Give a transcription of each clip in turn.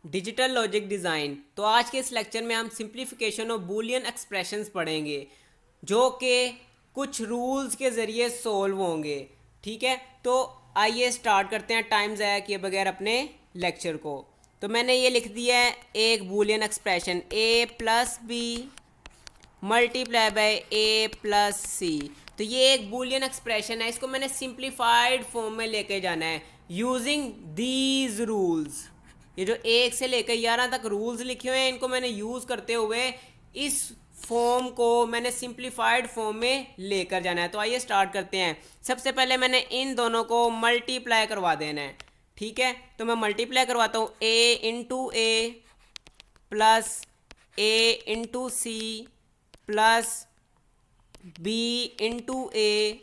Digital logic design. तो आज के इस लेक्चर में हम सिंप्लीफिकेशन ऑफ बूलियन एक्सप्रेशंस पढ़ेंगे जो कि कुछ रूल्स के ज़रिए सोल्व होंगे। ठीक है, तो आइए स्टार्ट करते हैं टाइम ज़ाया किए बगैर अपने लेक्चर को। तो मैंने ये लिख दिया है एक boolean expression a plus B multiply by A plus C. तो ये एक बूलियन एक्सप्रेशन है, इसको मैंने सिंप्लीफाइड फॉर्म में लेके जाना है यूजिंग दीज रूल्स। ये जो 1 से लेकर 11 तक रूल्स लिखे हुए हैं इनको मैंने यूज़ करते हुए इस फॉर्म को मैंने सिंप्लीफाइड फॉर्म में लेकर जाना है। तो आइए स्टार्ट करते हैं। सबसे पहले मैंने इन दोनों को मल्टीप्लाई करवा देना है। ठीक है, तो मैं मल्टीप्लाई करवाता हूँ a into A plus A into C plus B into A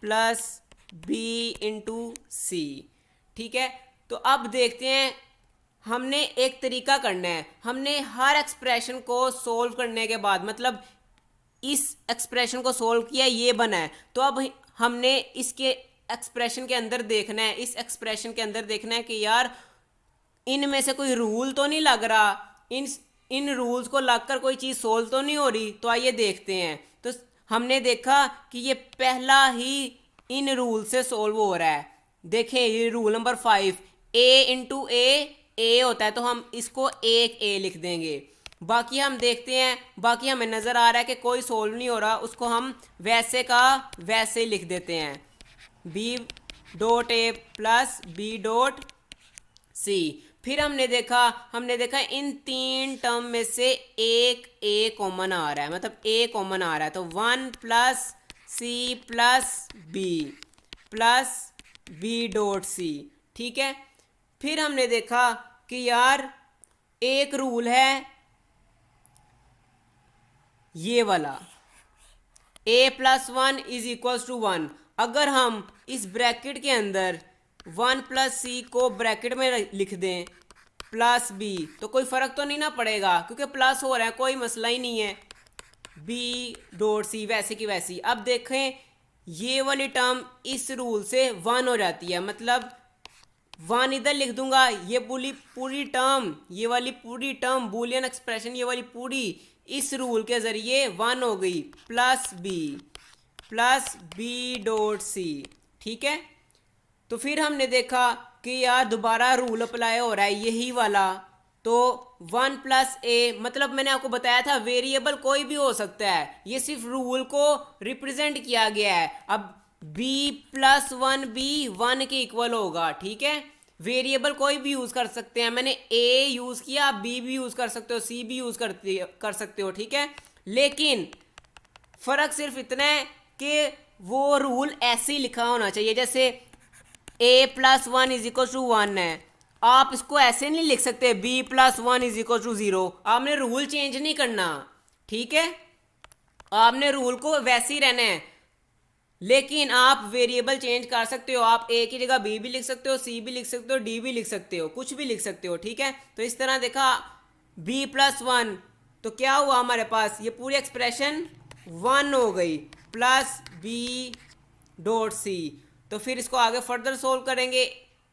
plus B into C. ठीक है, तो अब देखते हैं हमने एक तरीका करना है। हमने हर एक्सप्रेशन को सोल्व करने के बाद मतलब इस एक्सप्रेशन को सोल्व किया ये बना है, तो अब हमने इसके एक्सप्रेशन के अंदर देखना है, इस एक्सप्रेशन के अंदर देखना है कि यार इनमें से कोई रूल तो नहीं लग रहा, इन रूल्स को लगकर कोई चीज़ सोल्व तो नहीं हो रही। तो आइए देखते हैं। तो हमने देखा कि ये पहला ही इन रूल से सोल्व हो रहा है। देखें ये रूल नंबर 5 a इंटू ए होता है, तो हम इसको एक a लिख देंगे। बाकी हम देखते हैं, बाकी हमें नज़र आ रहा है कि कोई सोल्व नहीं हो रहा, उसको हम वैसे का वैसे ही लिख देते हैं b dot A plus B dot C. फिर हमने देखा इन तीन टर्म में से एक ए कॉमन आ रहा है, मतलब ए कॉमन आ रहा है, तो 1 plus C plus B dot C. ठीक है, फिर हमने देखा कि यार एक रूल है ये वाला a plus 1 is equals to 1। अगर हम इस ब्रैकेट के अंदर 1 प्लस सी को ब्रैकेट में लिख दें प्लस बी, तो कोई फ़र्क तो नहीं ना पड़ेगा क्योंकि प्लस हो रहा है, कोई मसला ही नहीं है। बी डॉट सी वैसे की वैसी। अब देखें ये वाली टर्म इस रूल से 1 हो जाती है, मतलब 1 इधर लिख दूंगा, ये पूरी टर्म, ये वाली पूरी टर्म बूलियन एक्सप्रेशन ये वाली पूरी इस रूल के ज़रिए 1 हो गई प्लस बी डॉट सी। ठीक है, तो फिर हमने देखा कि यार दोबारा रूल अप्लाई हो रहा है यही वाला, तो 1 प्लस ए, मतलब मैंने आपको बताया था वेरिएबल कोई भी हो सकता है, ये सिर्फ रूल को रिप्रेजेंट किया गया है। अब b प्लस 1 b 1 के इक्वल होगा। ठीक है, वेरिएबल कोई भी यूज़ कर सकते हैं, मैंने a यूज़ किया, आप b भी यूज़ कर सकते हो, c भी यूज़ कर सकते हो। ठीक है, लेकिन फ़र्क सिर्फ इतना है कि वो रूल ऐसे ही लिखा होना चाहिए, जैसे a plus 1 is equal to 1 है, आप इसको ऐसे नहीं लिख सकते b plus 1 is equal to 0। आपने रूल चेंज नहीं करना। ठीक है, आपने रूल को वैसे ही रहना है, लेकिन आप वेरिएबल चेंज कर सकते हो। आप a की जगह b भी लिख सकते हो, c भी लिख सकते हो, d भी लिख सकते हो, कुछ भी लिख सकते हो। ठीक है, तो इस तरह देखा b प्लस 1, तो क्या हुआ हमारे पास ये पूरी एक्सप्रेशन 1 हो गई प्लस b डॉट सी। तो फिर इसको आगे फर्दर सोल्व करेंगे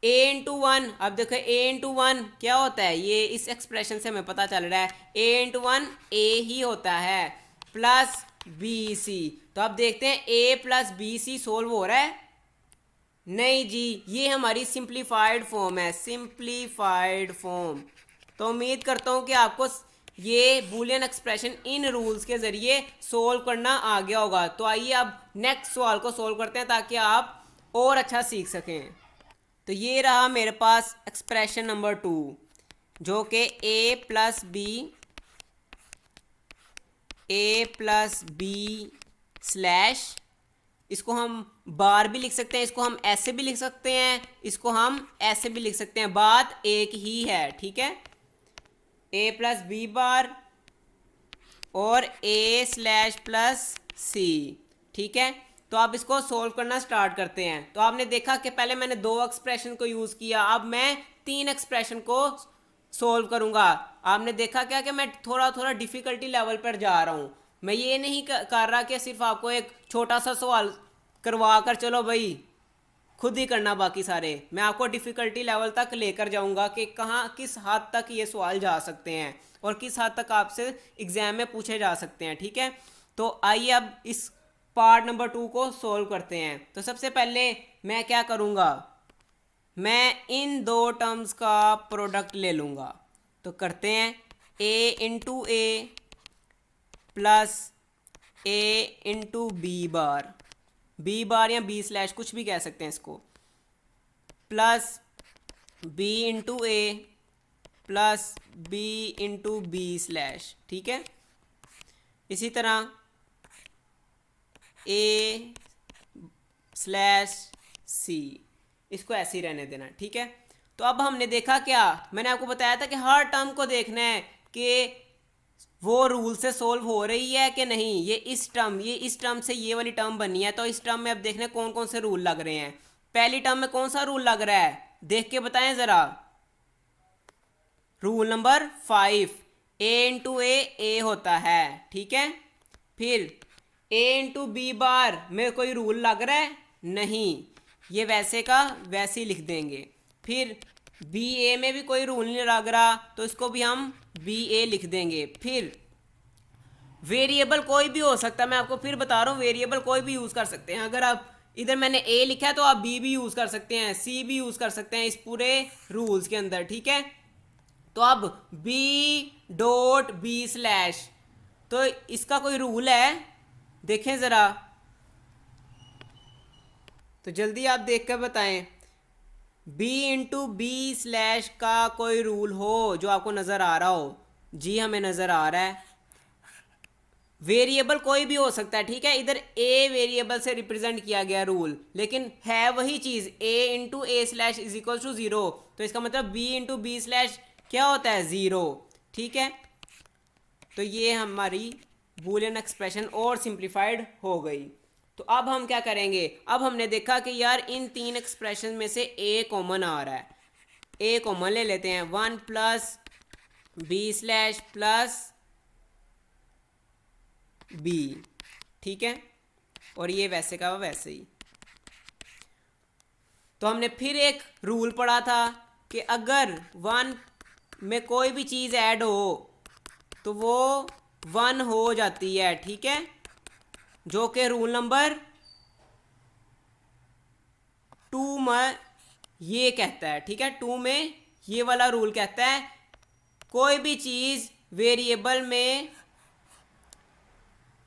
a इंटू 1। अब देखो a इंटू 1 क्या होता है, ये इस एक्सप्रेशन से हमें पता चल रहा है a इंटू 1 a ही होता है प्लस बी सी। तो अब देखते हैं a plus b c solve हो रहा है, नहीं जी, ये हमारी सिंप्लीफाइड फॉर्म है, सिंप्लीफाइड फॉर्म। तो उम्मीद करता हूँ कि आपको ये बूलियन एक्सप्रेशन इन रूल्स के ज़रिए सोल्व करना आ गया होगा। तो आइए अब नेक्स्ट सवाल को सोल्व करते हैं ताकि आप और अच्छा सीख सकें। तो ये रहा मेरे पास एक्सप्रेशन नंबर 2 जो कि a प्लस बी स्लैश, इसको हम बार भी लिख सकते हैं, इसको हम ऐसे भी लिख सकते हैं, इसको हम ऐसे भी लिख सकते हैं, बात एक ही है। ठीक है, a प्लस बी बार और a स्लैश प्लस सी। ठीक है, तो आप इसको सोल्व करना स्टार्ट करते हैं। तो आपने देखा कि पहले मैंने 2 एक्सप्रेशन को यूज़ किया, अब मैं 3 एक्सप्रेशन को सोल्व करूंगा। आपने देखा क्या कि मैं थोड़ा थोड़ा डिफ़िकल्टी लेवल पर जा रहा हूँ। मैं ये नहीं कर रहा कि सिर्फ आपको एक छोटा सा सवाल करवा कर चलो भाई खुद ही करना बाकी सारे। मैं आपको डिफ़िकल्टी लेवल तक लेकर जाऊंगा कि कहाँ किस हद तक ये सवाल जा सकते हैं और किस हद तक आपसे एग्ज़ाम में पूछे जा सकते हैं, ठीक है। तो आइए अब इस पार्ट नंबर 2 को सोल्व करते हैं। तो सबसे पहले मैं क्या करूँगा, मैं इन दो टर्म्स का प्रोडक्ट ले लूँगा। तो करते हैं, A into A plus A into B bar या बी स्लैश कुछ भी कह सकते हैं इसको, प्लस बी इंटू ए plus B into B slash, ठीक है। इसी तरह ए स्लैश सी, इसको ऐसे ही रहने देना, ठीक है। तो अब हमने देखा क्या, मैंने आपको बताया था कि हर टर्म को देखना है कि वो रूल से सोल्व हो रही है कि नहीं। ये इस टर्म से ये वाली टर्म बनी है, तो इस टर्म में अब देखना है कौन कौन से रूल लग रहे हैं। पहली टर्म में कौन सा रूल लग रहा है, देख के बताएं ज़रा। रूल नंबर 5, ए इंटू ए होता है, ठीक है। फिर ए इंटू बी बार में कोई रूल लग रहा है नहीं, ये वैसे का वैसे ही लिख देंगे। फिर बी ए में भी कोई रूल नहीं लग रहा, तो इसको भी हम बी ए लिख देंगे। फिर वेरिएबल कोई भी हो सकता है, मैं आपको फिर बता रहा हूँ, वेरिएबल कोई भी यूज़ कर सकते हैं। अगर आप इधर मैंने ए लिखा है तो आप बी भी यूज़ कर सकते हैं, सी भी यूज़ कर सकते हैं इस पूरे रूल्स के अंदर, ठीक है। तो अब बी डॉट बी स्लैश, तो इसका कोई रूल है, देखें ज़रा, तो जल्दी आप देख कर बताएं। बी इंटू बी स्लैश का कोई रूल हो जो आपको नज़र आ रहा हो। जी हमें नज़र आ रहा है। वेरिएबल कोई भी हो सकता है, ठीक है। इधर ए वेरिएबल से रिप्रेजेंट किया गया रूल, लेकिन है वही चीज़, A into A slash is equal to 0, तो इसका मतलब बी इंटू बी स्लैश क्या होता है, 0, ठीक है। तो ये हमारी बूलियन एक्सप्रेशन और सिंप्लीफाइड हो गई। तो अब हम क्या करेंगे, अब हमने देखा कि यार इन तीन एक्सप्रेशन में से ए कॉमन आ रहा है, ए कॉमन ले लेते हैं। 1 plus b slash plus b, ठीक है। और ये वैसे का वैसे ही। तो हमने फिर एक रूल पढ़ा था कि अगर 1 में कोई भी चीज़ ऐड हो तो वो 1 हो जाती है, ठीक है, जो कि रूल नंबर 2 में ये कहता है, ठीक है। 2 में ये वाला रूल कहता है कोई भी चीज़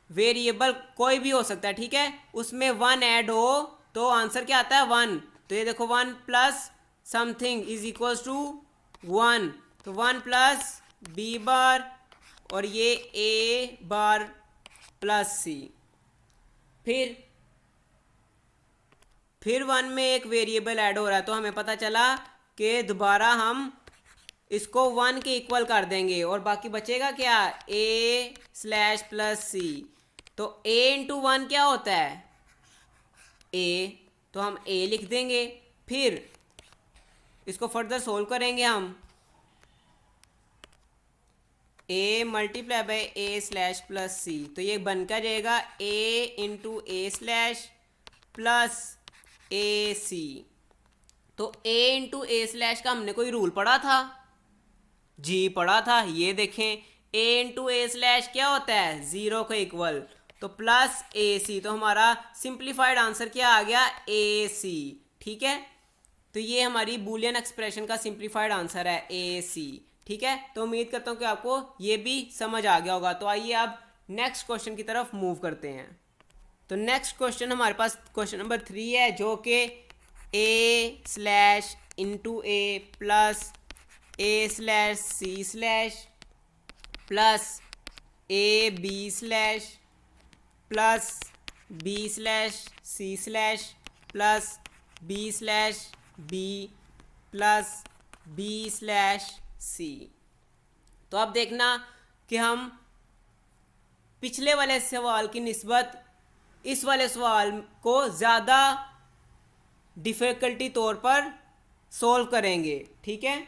वेरिएबल कोई भी हो सकता है, ठीक है, उसमें 1 ऐड हो तो आंसर क्या आता है, 1। तो ये देखो 1 plus something is equals to 1, तो 1 प्लस बी बार और ये ए बार प्लस सी। फिर 1 में एक वेरिएबल ऐड हो रहा है, तो हमें पता चला कि दोबारा हम इसको 1 के इक्वल कर देंगे और बाकी बचेगा क्या, ए स्लैश प्लस सी। तो ए इंटू 1 क्या होता है, ए, तो हम ए लिख देंगे। फिर इसको फर्दर सोल्व करेंगे हम, A multiply by A slash plus C, तो ये बनकर जाएगा A into A slash plus A C. तो ए इंटू ए स्लैश का हमने कोई रूल पढ़ा था, जी पढ़ा था, ये देखें ए इंटू ए स्लैश क्या होता है, 0 के इक्वल, तो प्लस ए सी, तो हमारा सिंप्लीफाइड आंसर क्या आ गया, ए सी, ठीक है। तो ये हमारी बूलियन एक्सप्रेशन का सिंप्लीफाइड आंसर है ए सी, ठीक है। तो उम्मीद करता हूँ कि आपको ये भी समझ आ गया होगा। तो आइए अब नेक्स्ट क्वेश्चन की तरफ मूव करते हैं। तो नेक्स्ट क्वेश्चन हमारे पास क्वेश्चन नंबर 3 है, जो कि a slash into A plus A slash c slash plus a b slash plus b slash c slash plus b slash b plus b slash c. तो अब देखना कि हम पिछले वाले सवाल की निस्बत इस वाले सवाल को ज़्यादा डिफ़िकल्टी तौर पर सोल्व करेंगे, ठीक है।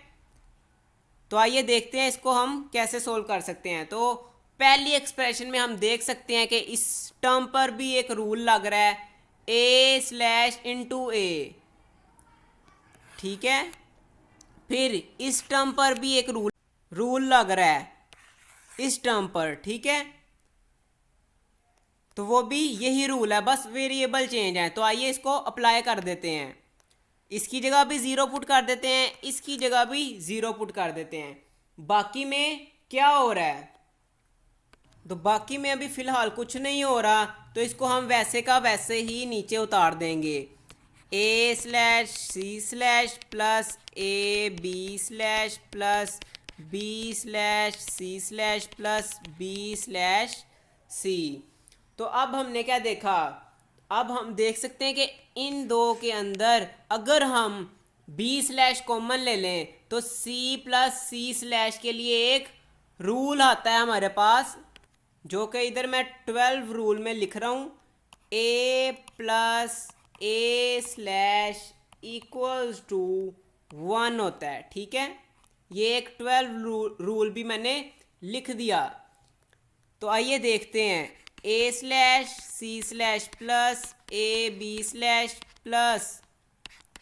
तो आइए देखते हैं इसको हम कैसे सोल्व कर सकते हैं। तो पहली एक्सप्रेशन में हम देख सकते हैं कि इस टर्म पर भी एक रूल लग रहा है, ए स्लैश इंटू ए, ठीक है। फिर इस टर्म पर भी एक रूल लग रहा है इस टर्म पर, ठीक है, तो वो भी यही रूल है, बस वेरिएबल चेंज है। तो आइए इसको अप्लाई कर देते हैं। इसकी जगह भी ज़ीरो पुट कर देते हैं, इसकी जगह भी ज़ीरो पुट कर देते हैं। बाकी में क्या हो रहा है, तो बाकी में अभी फ़िलहाल कुछ नहीं हो रहा, तो इसको हम वैसे का वैसे ही नीचे उतार देंगे। a slash c slash plus a b slash plus b slash c slash plus b slash c. तो अब हमने क्या देखा, अब हम देख सकते हैं कि इन दो के अंदर अगर हम बी स्लैश कॉमन ले लें तो सी प्लस सी स्लैश के लिए एक रूल आता है हमारे पास, जो कि इधर मैं 12 रूल में लिख रहा हूँ। A plus A slash equals to 1 होता है, ठीक है। ये एक 12 रूल भी मैंने लिख दिया। तो आइए देखते हैं, a slash c slash plus a b slash plus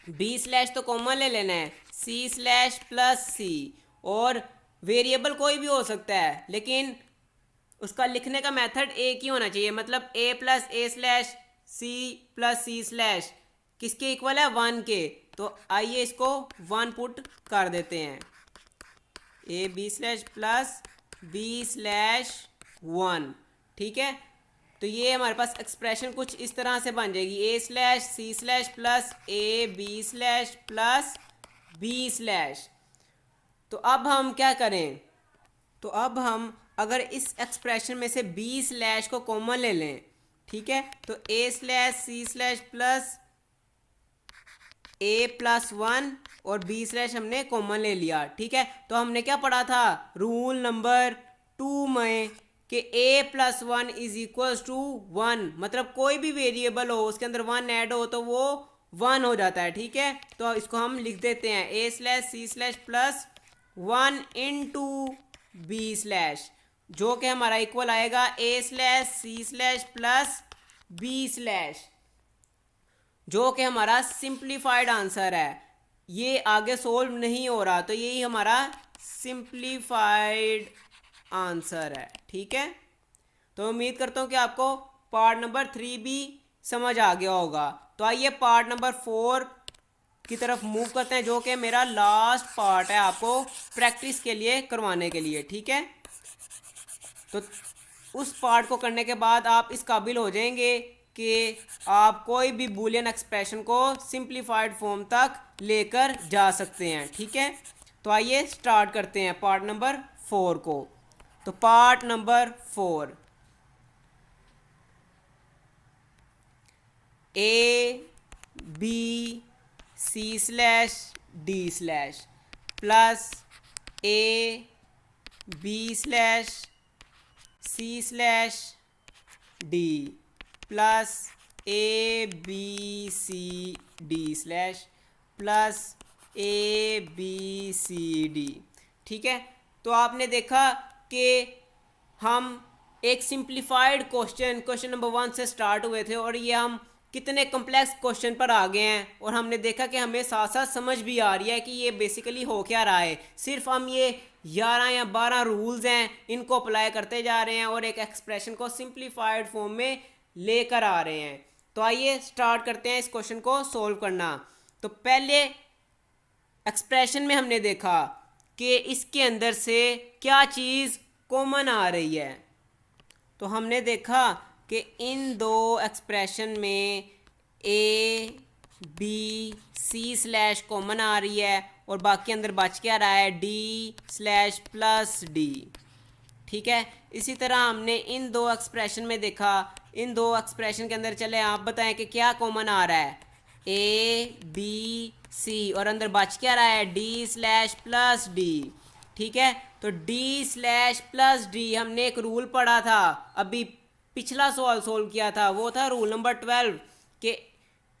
b slash तो कॉमन ले लेना है, सी स्लैश प्लस सी, और वेरिएबल कोई भी हो सकता है लेकिन उसका लिखने का मेथड एक ही होना चाहिए। मतलब A plus A slash C plus C slash किसके इक्वल है, 1 के। तो आइए इसको 1 पुट कर देते हैं, a b slash plus b slash 1, ठीक है। तो ये हमारे पास एक्सप्रेशन कुछ इस तरह से बन जाएगी, a slash c slash plus a b slash plus b slash. तो अब हम क्या करें, तो अब हम अगर इस एक्सप्रेशन में से बी स्लैश को कॉमन ले लें, ठीक है, तो a slash c slash plus a plus 1 और बी स्लैश हमने कॉमन ले लिया, ठीक है। तो हमने क्या पढ़ा था रूल नंबर 2 में कि a plus 1 is equals to 1, मतलब कोई भी वेरिएबल हो उसके अंदर 1 ऐड हो तो वो 1 हो जाता है, ठीक है। तो इसको हम लिख देते हैं a slash c slash plus 1 into B slash, जो कि हमारा इक्वल आएगा a slash c slash plus b slash, जो कि हमारा सिंप्लीफाइड आंसर है। ये आगे सोल्व नहीं हो रहा, तो यही हमारा सिंप्लीफाइड आंसर है, ठीक है। तो उम्मीद करता हूँ कि आपको पार्ट नंबर 3 भी समझ आ गया होगा। तो आइए पार्ट नंबर 4 की तरफ मूव करते हैं, जो कि मेरा लास्ट पार्ट है आपको प्रैक्टिस के लिए करवाने के लिए, ठीक है। तो उस पार्ट को करने के बाद आप इस काबिल हो जाएंगे कि आप कोई भी बूलियन एक्सप्रेशन को सिंप्लीफाइड फॉर्म तक लेकर जा सकते हैं, ठीक है। तो आइए स्टार्ट करते हैं पार्ट नंबर 4 को। तो part number 4, a B C slash d slash plus a b slash c slash d plus a B c d slash plus a B c d, ठीक है। तो आपने देखा कि हम एक सिंप्लीफाइड क्वेश्चन नंबर 1 से स्टार्ट हुए थे और ये हम कितने कम्प्लेक्स क्वेश्चन पर आ गए हैं, और हमने देखा कि हमें साथ साथ समझ भी आ रही है कि ये बेसिकली हो क्या रहा है। सिर्फ हम ये 11 या 12 रूल्स हैं, इनको अप्लाई करते जा रहे हैं और एक एक्सप्रेशन को सिंप्लीफाइड फॉर्म में लेकर आ रहे हैं। तो आइए स्टार्ट करते हैं इस क्वेश्चन को सोल्व करना। तो पहले एक्सप्रेशन में हमने देखा कि इसके अंदर से क्या चीज़ कॉमन आ रही है। तो हमने देखा कि इन दो एक्सप्रेशन में A B C slash common आ रही है और बाकी अंदर बच क्या रहा है, डी स्लैश प्लस डी, ठीक है। इसी तरह हमने इन दो एक्सप्रेशन में देखा, इन दो एक्सप्रेशन के अंदर चले आप बताएं कि क्या कॉमन आ रहा है, ए बी सी, और अंदर बच क्या रहा है, डी स्लैश प्लस डी, ठीक है। तो डी स्लैश प्लस डी हमने एक रूल पढ़ा था, अभी पिछला सवाल सोल्व किया था, वो था रूल नंबर 12 कि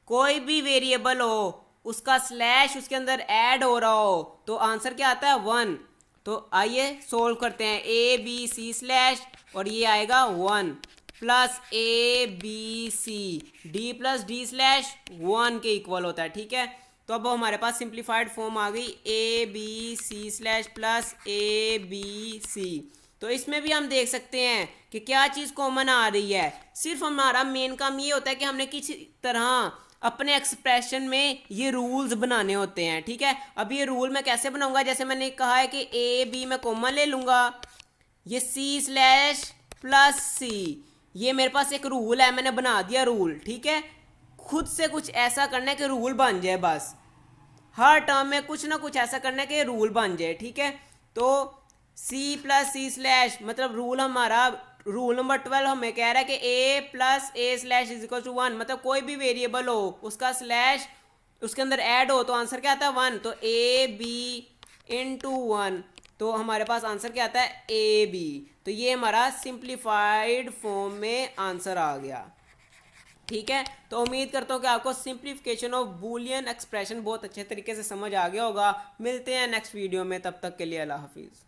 कोई भी वेरिएबल हो उसका स्लैश उसके अंदर ऐड हो रहा हो तो आंसर क्या आता है, 1। तो आइए सोल्व करते हैं, ए बी सी स्लैश और ये आएगा 1 plus a B c d plus d slash 1 के इक्वल होता है, ठीक है। तो अब हमारे पास सिंप्लीफाइड फॉर्म आ गई a B C slash plus a B c. तो इसमें भी हम देख सकते हैं कि क्या चीज़ कॉमन आ रही है। सिर्फ हमारा मेन काम ये होता है कि हमने किसी तरह अपने एक्सप्रेशन में ये रूल्स बनाने होते हैं। ठीक है, अब ये रूल मैं कैसे बनाऊंगा, जैसे मैंने कहा है कि ए बी मैं कॉमन ले लूंगा, ये सी स्लैश प्लस सी, ये मेरे पास एक रूल है, मैंने बना दिया रूल। ठीक है, खुद से कुछ ऐसा करना है कि रूल बन जाए, बस हर टर्म में कुछ ना कुछ ऐसा करना है कि रूल बन जाए। ठीक है, तो सी प्लस सी स्लैश मतलब रूल हमारा रूल नंबर 12 हमें कह रहा है कि A plus A slash is equal to 1, मतलब कोई भी वेरिएबल हो उसका स्लैश उसके अंदर ऐड हो तो आंसर क्या आता है 1। तो ए बी इंटू 1, तो हमारे पास आंसर क्या आता है ए बी। तो ये हमारा सिंप्लीफाइड फॉर्म में आंसर आ गया। ठीक है, तो उम्मीद करता हूँ कि आपको सिंप्लीफिकेशन ऑफ बूलियन एक्सप्रेशन बहुत अच्छे तरीके से समझ आ गया होगा। मिलते हैं नेक्स्ट वीडियो में, तब तक के लिए अल्लाह हाफिज़।